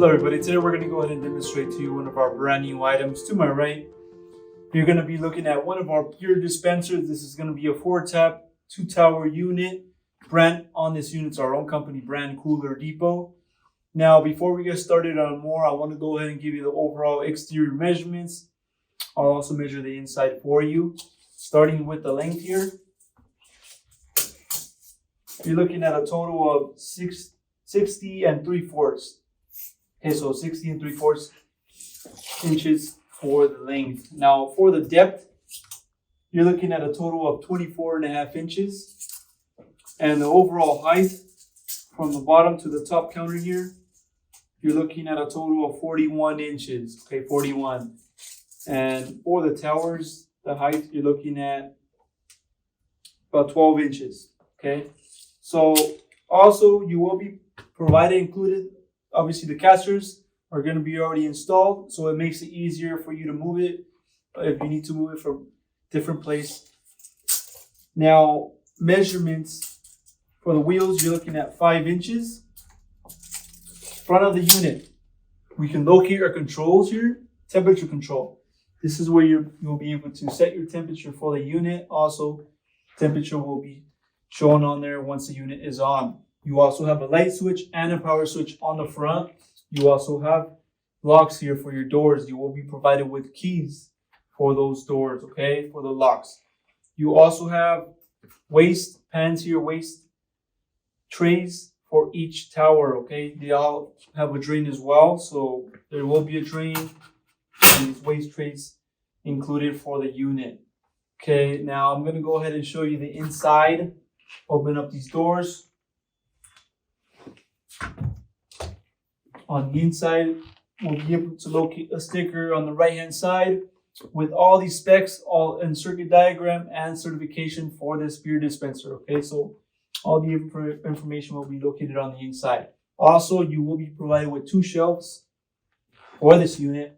Hello everybody, today we're going to go ahead and demonstrate to you one of our brand new items. To my right, you're going to be looking at one of our pure dispensers. This is going to be a 4-tap, 2-tower unit. Brand on this unit's our own company brand, Cooler Depot. Now, before we get started on more, I want to go ahead and give you the overall exterior measurements. I'll also measure the inside for you. Starting with the length here, you're looking at a total of 60 3/4. Okay, so 60 3/4 inches for the length. Now for the depth, you're looking at a total of 24.5 inches. And the overall height from the bottom to the top counter here, you're looking at a total of 41 inches. Okay, 41. And for the towers, the height, you're looking at about 12 inches. Okay, so also you will be included. Obviously, the casters are going to be already installed, so it makes it easier for you to move it if you need to move it from different place. Now, measurements for the wheels, you're looking at 5 inches. Front of the unit, we can locate our controls here. Temperature control. This is where you'll be able to set your temperature for the unit. Also, temperature will be shown on there once the unit is on. You also have a light switch and a power switch on the front. You also have locks here for your doors. You will be provided with keys for those doors, okay, for the locks. You also have waste pans here, waste trays for each tower, okay. They all have a drain as well, so there will be a drain and these waste trays included for the unit. Okay, now I'm going to go ahead and show you the inside. Open up these doors. On the inside, we'll be able to locate a sticker on the right hand side with all these specs, all in circuit diagram and certification for this beer dispenser. Okay, so all the information will be located on the inside. Also, you will be provided with 2 shelves for this unit,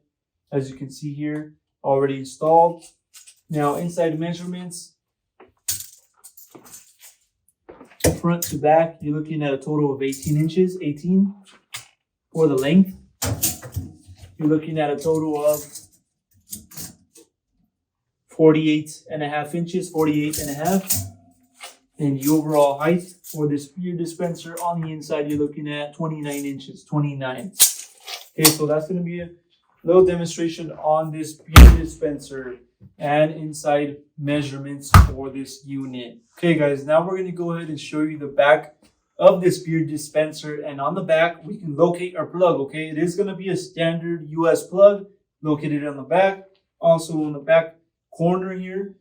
as you can see here, already installed. Now, inside measurements, front to back, you're looking at a total of 18 inches, 18 for the length. You're looking at a total of 48.5 inches, 48.5. And the overall height for this beer dispenser on the inside, you're looking at 29 inches, 29. Okay, so that's going to be a little demonstration on this beer dispenser and inside measurements for this unit. Okay guys, now we're going to go ahead and show you the back of this beer dispenser, and on the back we can locate our plug. Okay, it is going to be a standard US plug located on the back. Also on the back corner here,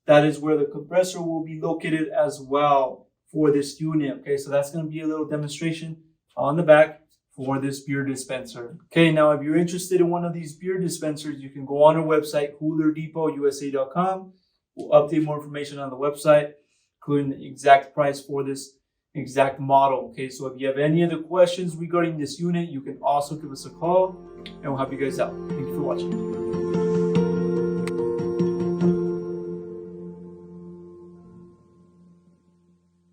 that is where the compressor will be located as well for this unit. Okay, so that's going to be a little demonstration on the back for this beer dispenser. Okay, now if you're interested in one of these beer dispensers, you can go on our website, coolerdepot.usa.com. We'll update more information on the website, including the exact price for this exact model. Okay, so if you have any other questions regarding this unit, you can also give us a call and we'll help you guys out. Thank you for watching.